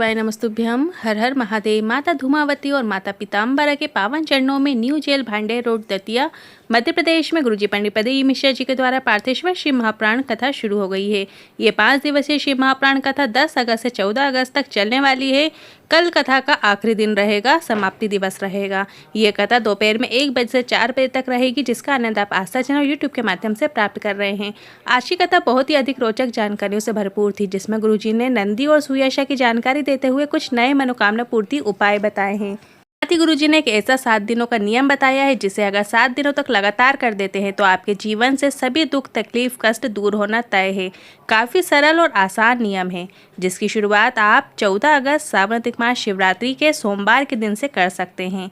शिवाय नमस्तुभ्यम। हर हर महादेव। माता धूमावती और माता पीताम्बरा के पावन चरणों में new jail Bhander road Datia Madhya Pradesh में गुरुजी पंडित पदई मिश्रा जी के द्वारा पार्थेश्वर शिव महाप्राण कथा शुरू हो गई है। ये 5 दिवसीय शिव महाप्राण कथा 10 अगस्त से 14 अगस्त तक चलने वाली है। कल कथा का आखिरी दिन रहेगा, समाप्ति दिवस रहेगा। ये कथा दोपहर में 1 बजे से 4 बजे तक रहेगी, जिसका आनंद आप आस्था चैनल यूट्यूब के माध्यम से प्राप्त कर रहे हैं। आज की कथा बहुत ही अधिक रोचक जानकारियों से भरपूर थी, जिसमें गुरुजी ने नंदी और सुयशा की जानकारी देते हुए कुछ नए मनोकामना पूर्ति उपाय बताए हैं। साथ ही गुरुजी ने एक ऐसा 7 दिनों का नियम बताया है, जिसे अगर 7 दिनों तक लगातार कर देते हैं तो आपके जीवन से सभी दुख तकलीफ कष्ट दूर होना तय है। काफ़ी सरल और आसान नियम है, जिसकी शुरुआत आप 14 अगस्त श्रावण अधिक शिवरात्रि के सोमवार के दिन से कर सकते हैं।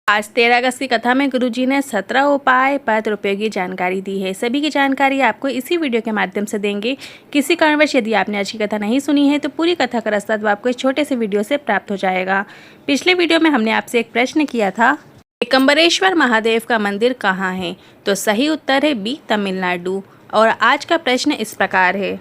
आज 13 अगस्त की कथा में गुरुजी ने 17 उपाय पत्र उपयोगी जानकारी दी है। सभी की जानकारी आपको इसी वीडियो के माध्यम से देंगे। किसी कारणवश यदि आपने आज की कथा नहीं सुनी है तो पूरी कथा का रास्ता तो आपको इस छोटे से वीडियो से प्राप्त हो जाएगा। पिछले वीडियो में हमने आपसे एक प्रश्न किया था, एकम्बरेश्वर महादेव का मंदिर कहाँ है? तो सही उत्तर है बी, तमिलनाडु। और आज का प्रश्न इस प्रकार है,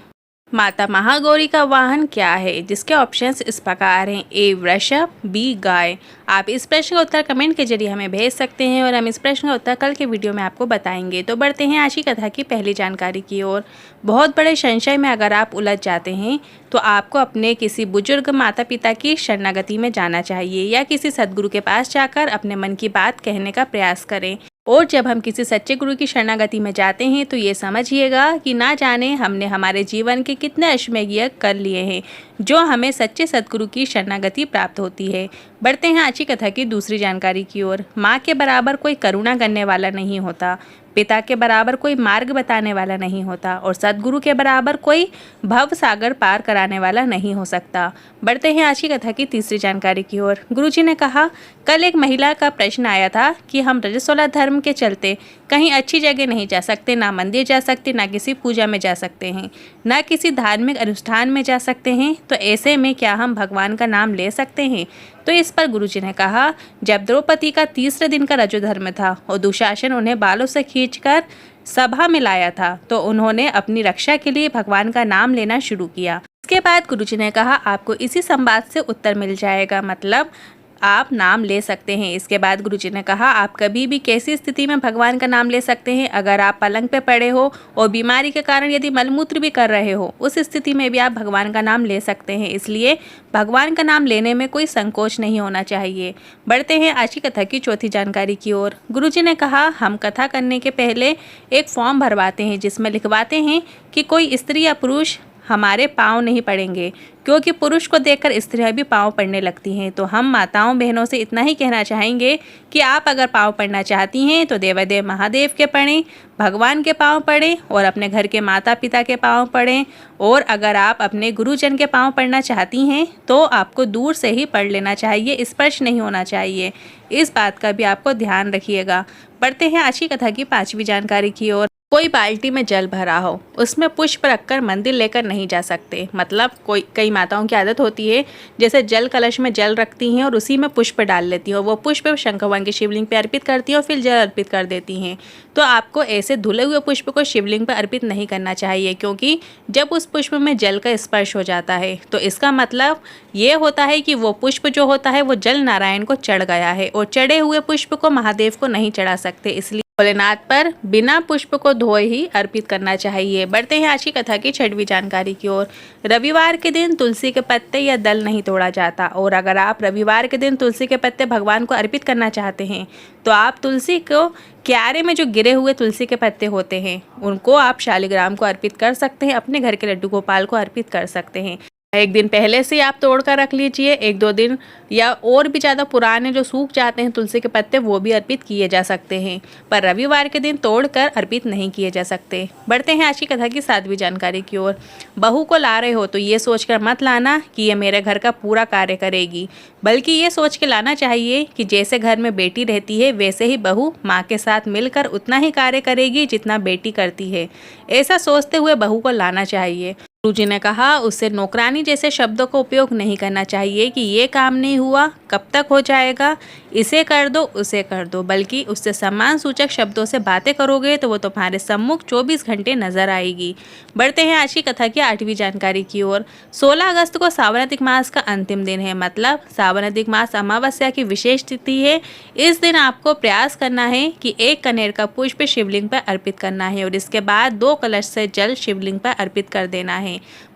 माता महागौरी का वाहन क्या है? जिसके ऑप्शंस इस प्रकार हैं, ए वृषभ, बी गाय। आप इस प्रश्न का उत्तर कमेंट के जरिए हमें भेज सकते हैं और हम इस प्रश्न का उत्तर कल के वीडियो में आपको बताएंगे। तो बढ़ते हैं आज की कथा की पहली जानकारी की ओर। बहुत बड़े संशय में अगर आप उलझ जाते हैं तो आपको अपने किसी बुजुर्ग माता पिता की शरणागति में जाना चाहिए या किसी सद्गुरु के पास जाकर अपने मन की बात कहने का प्रयास करें। और जब हम किसी सच्चे गुरु की शरणागति में जाते हैं तो ये समझिएगा कि ना जाने हमने हमारे जीवन के कितने अश्वमेघ कर लिए हैं, जो हमें सच्चे सद्गुरु की शरणागति प्राप्त होती है। बढ़ते हैं आज की कथा की दूसरी जानकारी की ओर। माँ के बराबर कोई करुणा करने वाला नहीं होता, पिता के बराबर कोई मार्ग बताने वाला नहीं होता और सद्गुरु के बराबर कोई भव सागर पार कराने वाला नहीं हो सकता। बढ़ते हैं आज की कथा की तीसरी जानकारी की ओर। गुरुजी ने कहा, कल एक महिला का प्रश्न आया था कि हम रजस्वला धर्म के चलते कहीं अच्छी जगह नहीं जा सकते, ना मंदिर जा सकते, ना किसी पूजा में जा सकते हैं, ना किसी धार्मिक अनुष्ठान में जा सकते हैं, तो ऐसे में क्या हम भगवान का नाम ले सकते हैं? तो इस पर गुरुजी ने कहा, जब द्रौपदी का 3रे दिन का रजोधर्म था और दुशासन उन्हें बालों से खींचकर सभा में लाया था, तो उन्होंने अपनी रक्षा के लिए भगवान का नाम लेना शुरू किया। इसके बाद गुरुजी ने कहा, आपको इसी संवाद से उत्तर मिल जाएगा, मतलब आप नाम ले सकते हैं। इसके बाद गुरुजी ने कहा, आप कभी भी कैसी स्थिति में भगवान का नाम ले सकते हैं? अगर आप पलंग पे पड़े हो और बीमारी के कारण यदि मलमूत्र भी कर रहे हो, उस स्थिति में भी आप भगवान का नाम ले सकते हैं। इसलिए भगवान का नाम लेने में कोई संकोच नहीं होना चाहिए। बढ़ते हैं आज की कथा की चौथी जानकारी की ओर। गुरुजी ने कहा, हम कथा करने के पहले एक फॉर्म भरवाते हैं, जिसमें लिखवाते हैं कि कोई स्त्री या पुरुष हमारे पाँव नहीं पड़ेंगे, क्योंकि पुरुष को देखकर स्त्रियां भी पाँव पड़ने लगती हैं। तो हम माताओं बहनों से इतना ही कहना चाहेंगे कि आप अगर पाँव पड़ना चाहती हैं तो देवादेव महादेव के पढ़ें, भगवान के पाँव पड़ें और अपने घर के माता पिता के पाँव पड़ें। और अगर आप अपने गुरुजन के पाँव पड़ना चाहती हैं तो आपको दूर से ही पढ़ लेना चाहिए, स्पर्श नहीं होना चाहिए। इस बात का भी आपको ध्यान रखिएगा। बढ़ते हैं आज की कथा की 5वीं जानकारी की ओर। कोई बाल्टी में जल भरा हो, उसमें पुष्प रखकर मंदिर लेकर नहीं जा सकते। मतलब कई माताओं की आदत होती है, जैसे जल कलश में जल रखती हैं और उसी में पुष्प डाल लेती हैं और वो पुष्प शंकर भगवान के शिवलिंग पे अर्पित करती हैं और फिर जल अर्पित कर देती हैं। तो आपको ऐसे धुले हुए पुष्प को शिवलिंग पर अर्पित नहीं करना चाहिए, क्योंकि जब उस पुष्प में जल का स्पर्श हो जाता है तो इसका मतलब ये होता है कि वो पुष्प जो होता है वो जल नारायण को चढ़ गया है और चढ़े हुए पुष्प को महादेव को नहीं चढ़ा सकते। इसलिए भोलेनाथ पर बिना पुष्प को धोए ही अर्पित करना चाहिए। बढ़ते हैं आज की कथा की 6वीं जानकारी की ओर। रविवार के दिन तुलसी के पत्ते या दल नहीं तोड़ा जाता, और अगर आप रविवार के दिन तुलसी के पत्ते भगवान को अर्पित करना चाहते हैं तो आप तुलसी को क्यारे में जो गिरे हुए तुलसी के पत्ते होते हैं उनको आप शालिग्राम को अर्पित कर सकते हैं, अपने घर के लड्डू गोपाल को अर्पित कर सकते हैं। एक दिन पहले से आप तोड़ कर रख लीजिए, 1-2 दिन या और भी ज़्यादा पुराने जो सूख जाते हैं तुलसी के पत्ते वो भी अर्पित किए जा सकते हैं, पर रविवार के दिन तोड़कर अर्पित नहीं किए जा सकते। बढ़ते हैं आज की कथा की 7वीं जानकारी की ओर। बहू को ला रहे हो तो ये सोचकर मत लाना कि ये मेरे घर का पूरा कार्य करेगी, बल्कि ये सोच के लाना चाहिए कि जैसे घर में बेटी रहती है वैसे ही बहू माँ के साथ मिलकर उतना ही कार्य करेगी जितना बेटी करती है। ऐसा सोचते हुए बहू को लाना चाहिए। गुरुजी ने कहा उससे नौकरानी जैसे शब्दों का उपयोग नहीं करना चाहिए कि ये काम नहीं हुआ, कब तक हो जाएगा, इसे कर दो, उसे कर दो, बल्कि उससे सम्मान सूचक शब्दों से बातें करोगे तो वो तुम्हारे सम्मुख 24 घंटे नजर आएगी। बढ़ते हैं आज की कथा की 8वीं जानकारी की ओर। 16 अगस्त को सावन अधिक मास का अंतिम दिन है, मतलब सावन अधिक मास अमावस्या की विशेष तिथि है। इस दिन आपको प्रयास करना है कि एक कनेर का पुष्प शिवलिंग पर अर्पित करना है और इसके बाद 2 कलश से जल शिवलिंग पर अर्पित कर देना है।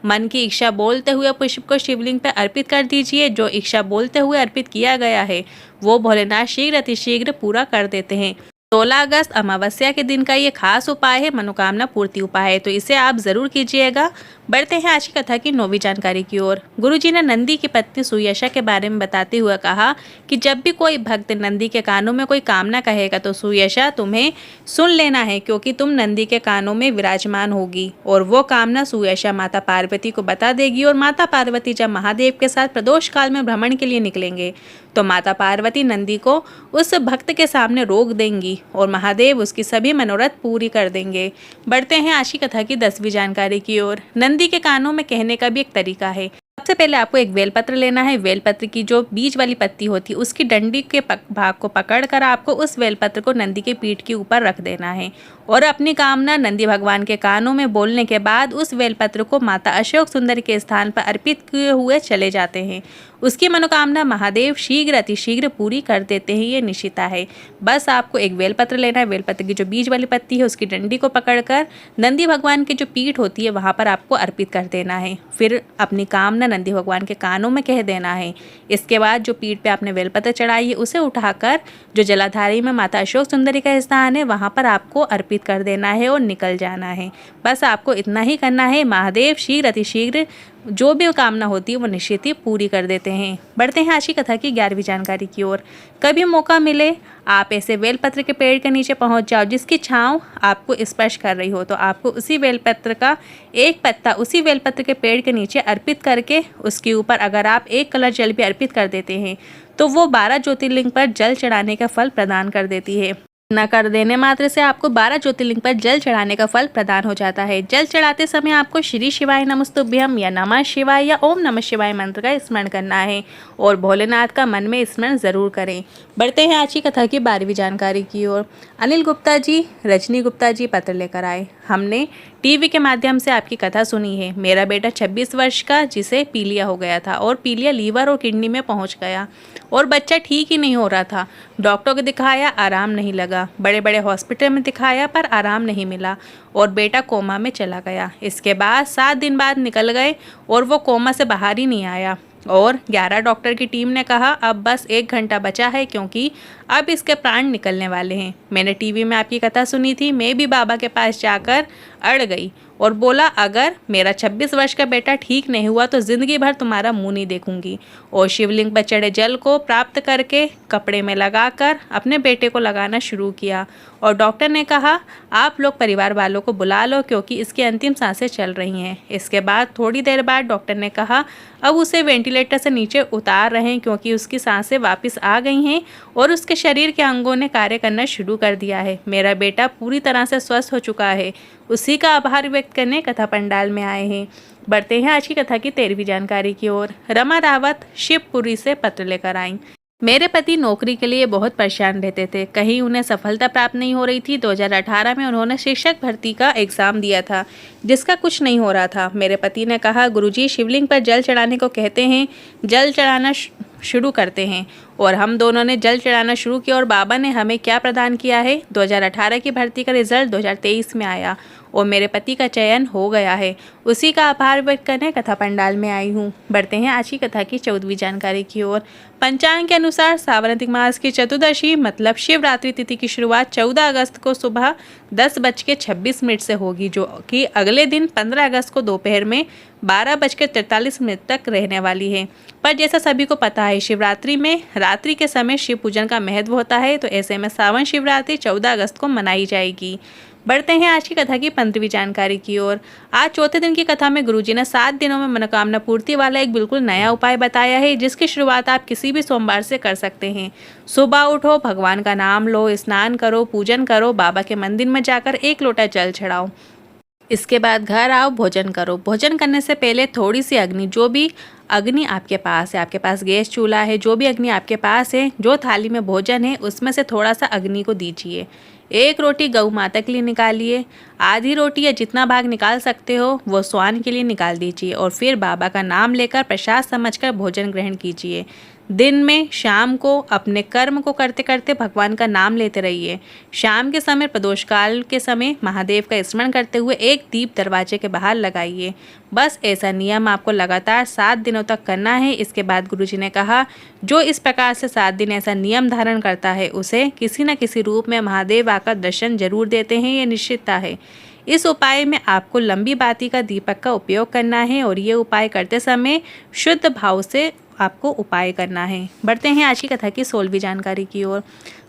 मन की इच्छा बोलते हुए पुष्प को शिवलिंग पर अर्पित कर दीजिए। जो इच्छा बोलते हुए अर्पित किया गया है वो भोलेनाथ शीघ्र अतिशीघ्र पूरा कर देते हैं। 16 अगस्त अमावस्या के दिन का ये खास उपाय है, मनोकामना पूर्ति उपाय है, तो इसे आप जरूर कीजिएगा। बढ़ते हैं आज की कथा की 9वीं जानकारी की ओर। गुरुजी ने नंदी की पत्नी सुयशा के बारे में बताते हुए कहा कि जब भी कोई भक्त नंदी के कानों में कोई कामना कहेगा तो सुयशा तुम्हें सुन लेना है, क्योंकि तुम नंदी के कानों में विराजमान होगी और वो कामना सुयशा माता पार्वती को बता देगी। और माता पार्वती जब महादेव के साथ प्रदोष काल में भ्रमण के लिए निकलेंगे तो माता पार्वती नंदी को उस भक्त के सामने रोक देंगी और महादेव उसकी सभी मनोरथ पूरी कर देंगे। बढ़ते हैं आज की कथा की 10वीं जानकारी की ओर। नंदी के कानों में कहने का भी एक तरीका है। सबसे पहले आपको एक बेलपत्र लेना है। बेलपत्र की जो बीज वाली पत्ती होती है उसकी डंडी के भाग को पकड़कर आपको उस बेलपत्र को नंदी के पीठ के ऊपर रख देना है और अपनी कामना नंदी भगवान के कानों में बोलने के बाद उस बेलपत्र को माता अशोक सुंदरी के स्थान पर अर्पित किए हुए चले जाते हैं। उसकी मनोकामना महादेव शीघ्र अतिशीघ्र पूरी कर देते हैं, ये निश्चिता है। बस आपको एक बेलपत्र लेना है। बेलपत्र की जो बीज वाली पत्ती है उसकी डंडी को पकड़कर नंदी भगवान की जो पीठ होती है वहाँ पर आपको अर्पित कर देना है। फिर अपनी कामना नंदी भगवान के कानों में कह देना है। इसके बाद जो पीठ पे आपने बेलपत्र चढ़ाई है उसे उठाकर जो जलाधारी में माता अशोक सुंदरी का स्थान है वहाँ पर आपको अर्पित कर देना है और निकल जाना है। बस आपको इतना ही करना है। महादेव शीघ्र अतिशीघ्र जो भी कामना होती है वो निश्चित ही पूरी कर देते हैं। बढ़ते हैं आज की कथा की 11वीं जानकारी की ओर। कभी मौका मिले आप ऐसे बेलपत्र के पेड़ के नीचे पहुंच जाओ जिसकी छांव आपको स्पर्श कर रही हो, तो आपको उसी बेलपत्र का एक पत्ता उसी बेलपत्र के पेड़ के नीचे अर्पित करके उसके ऊपर अगर आप 1 कलश जल भी अर्पित कर देते हैं तो वो 12 ज्योतिर्लिंग पर जल चढ़ाने का फल प्रदान कर देती है। न कर देने मात्र से आपको 12 ज्योतिर्लिंग पर जल चढ़ाने का फल प्रदान हो जाता है। जल चढ़ाते समय आपको श्री शिवाय नमस्तुभ्यम या नमः शिवाय या ओम नमः शिवाय मंत्र का स्मरण करना है और भोलेनाथ का मन में स्मरण जरूर करें। बढ़ते हैं आज की कथा की 12वीं जानकारी की ओर। अनिल गुप्ता जी, रजनी गुप्ता जी पत्र लेकर आए। हमने टीवी के माध्यम से आपकी कथा सुनी है। मेरा बेटा 26 वर्ष का जिसे पीलिया हो गया था और पीलिया लीवर और किडनी में पहुंच गया और बच्चा ठीक ही नहीं हो रहा था। डॉक्टर को दिखाया, आराम नहीं लगा। बड़े बड़े हॉस्पिटल में दिखाया पर आराम नहीं मिला और बेटा कोमा में चला गया। इसके बाद 7 दिन बाद निकल गए और वो कोमा से बाहर ही नहीं आया और 11 डॉक्टर की टीम ने कहा अब बस 1 घंटा बचा है क्योंकि अब इसके प्राण निकलने वाले हैं। मैंने टीवी में आपकी कथा सुनी थी। मैं भी बाबा के पास जाकर अड़ गई और बोला अगर मेरा 26 वर्ष का बेटा ठीक नहीं हुआ तो ज़िंदगी भर तुम्हारा मुंह नहीं देखूंगी। और शिवलिंग पर चढ़े जल को प्राप्त करके कपड़े में लगाकर अपने बेटे को लगाना शुरू किया और डॉक्टर ने कहा आप लोग परिवार वालों को बुला लो क्योंकि इसकी अंतिम सांसें चल रही हैं। इसके बाद थोड़ी देर बाद डॉक्टर ने कहा अब उसे वेंटिलेटर से नीचे उतार रहे हैं क्योंकि उसकी सांसें वापस आ गई हैं और उसके शरीर के अंगों ने कार्य करना शुरू कर दिया है। मेरा बेटा पूरी तरह से स्वस्थ हो चुका है। उसी का आभार व्यक्त करने कथा पंडाल में आए हैं। बढ़ते हैं आज की कथा की 13वीं जानकारी की ओर। रमा रावत शिवपुरी से पत्र लेकर आई। मेरे पति नौकरी के लिए बहुत परेशान रहते थे, कहीं उन्हें सफलता प्राप्त नहीं हो रही थी। 2018 में उन्होंने शिक्षक भर्ती का एग्ज़ाम दिया था जिसका कुछ नहीं हो रहा था। मेरे पति ने कहा गुरुजी शिवलिंग पर जल चढ़ाने को कहते हैं, जल चढ़ाना शुरू करते हैं और हम दोनों ने जल चढ़ाना शुरू किया और बाबा ने हमें क्या प्रदान किया है। 2018 की भर्ती का रिजल्ट 2023 में आया और मेरे पति का चयन हो गया है। उसी का आभार व्यक्त करने कथा पंडाल में आई हूँ। बढ़ते हैं आज की कथा की 14वीं जानकारी की ओर। पंचांग के अनुसार सावन अधिक मास की चतुर्दशी मतलब शिवरात्रि तिथि की शुरुआत 14 अगस्त को सुबह 10:26 से होगी, जो कि अगले दिन 15 अगस्त को दोपहर में 12:43 तक रहने वाली है। पर जैसा सभी को पता है शिवरात्रि में रात्रि के समय शिव पूजन का महत्व होता है, तो ऐसे में सावन शिवरात्रि 14 अगस्त को मनाई जाएगी। बढ़ते हैं आज की कथा की 15वीं जानकारी की ओर। आज चौथे दिन की कथा में गुरुजी ने 7 दिनों में मनोकामना पूर्ति वाला एक बिल्कुल नया उपाय बताया है जिसकी शुरुआत आप किसी भी सोमवार से कर सकते हैं। सुबह उठो, भगवान का नाम लो, स्नान करो, पूजन करो, बाबा के मंदिर में जाकर 1 लोटा जल चढ़ाओ। इसके बाद घर आओ, भोजन करो। भोजन करने से पहले थोड़ी सी अग्नि, जो भी अग्नि आपके पास है, आपके पास गैस चूल्हा है, जो भी अग्नि आपके पास है, जो थाली में भोजन है उसमें से थोड़ा सा अग्नि को दीजिए। 1 रोटी गौ माता के लिए निकालिए। आधी रोटी या जितना भाग निकाल सकते हो वो स्वान के लिए निकाल दीजिए और फिर बाबा का नाम लेकर प्रसाद समझकर भोजन ग्रहण कीजिए। दिन में शाम को अपने कर्म को करते करते भगवान का नाम लेते रहिए। शाम के समय प्रदोष काल के समय महादेव का स्मरण करते हुए एक दीप दरवाजे के बाहर लगाइए। बस ऐसा नियम आपको लगातार 7 दिनों तक करना है। इसके बाद गुरुजी ने कहा, जो इस प्रकार से 7 दिन ऐसा नियम धारण करता है उसे किसी न किसी रूप में महादेव आकर दर्शन जरूर देते हैं, ये निश्चितता है। इस उपाय में आपको लंबी बाती का दीपक का उपयोग करना है और ये उपाय करते समय शुद्ध भाव से आपको उपाय करना है। बढ़ते हैं आज की कथा की 16वीं जानकारी की ओर।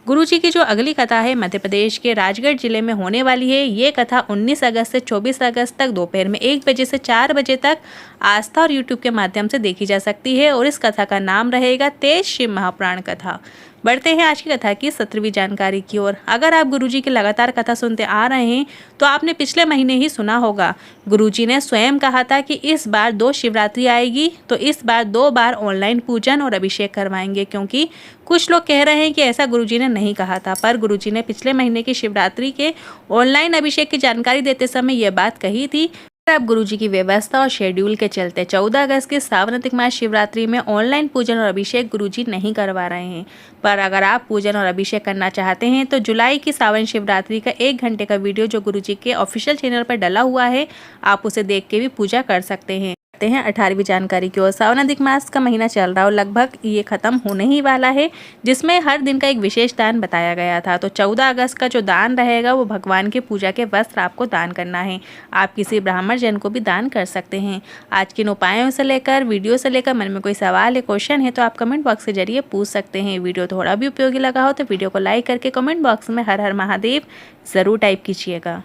गुरुजी की जो अगली कथा है मध्य प्रदेश के राजगढ़ जिले में होने वाली है। ये कथा 19 अगस्त से 24 अगस्त तक दोपहर में 1 बजे से 4 बजे तक आस्था और यूट्यूब के माध्यम से देखी जा सकती है और इस कथा का नाम रहेगा तेज शिव महापुराण कथा। बढ़ते हैं आज की कथा की 17वीं जानकारी की ओर। अगर आप गुरुजी की लगातार कथा सुनते आ रहे हैं तो आपने पिछले महीने ही सुना होगा, गुरुजी ने स्वयं कहा था कि इस बार 2 शिवरात्रि आएगी तो इस बार 2 बार ऑनलाइन पूजन और अभिषेक करवाएंगे, क्योंकि कुछ लोग कह रहे हैं कि ऐसा गुरुजी ने नहीं कहा था। पर गुरुजी ने पिछले महीने की शिवरात्रि के ऑनलाइन अभिषेक की जानकारी देते समय यह बात कही थी। अब गुरुजी की व्यवस्था और शेड्यूल के चलते 14 अगस्त के सावन मास शिवरात्रि में ऑनलाइन पूजन और अभिषेक गुरुजी नहीं करवा रहे हैं। पर अगर आप पूजन और अभिषेक करना चाहते हैं तो जुलाई की सावन शिवरात्रि का 1 घंटे का वीडियो जो गुरुजी के ऑफिशियल चैनल पर डला हुआ है, आप उसे देख के भी पूजा कर सकते हैं। 18वीं जानकारी की ओर। सावन अधिक मास का महीना चल रहा और लगभग ये खत्म होने ही वाला है, जिसमें हर दिन का एक विशेष दान बताया गया था। तो 14 अगस्त का जो दान रहेगा वो भगवान की पूजा के वस्त्र आपको दान करना है। आप किसी ब्राह्मण जन को भी दान कर सकते हैं। आज के इन उपायों से लेकर वीडियो से लेकर मन में कोई सवाल है, क्वेश्चन है तो आप कमेंट बॉक्स के जरिए पूछ सकते हैं। वीडियो थोड़ा भी उपयोगी लगा हो तो वीडियो को लाइक करके कमेंट बॉक्स में हर हर महादेव जरूर टाइप कीजिएगा।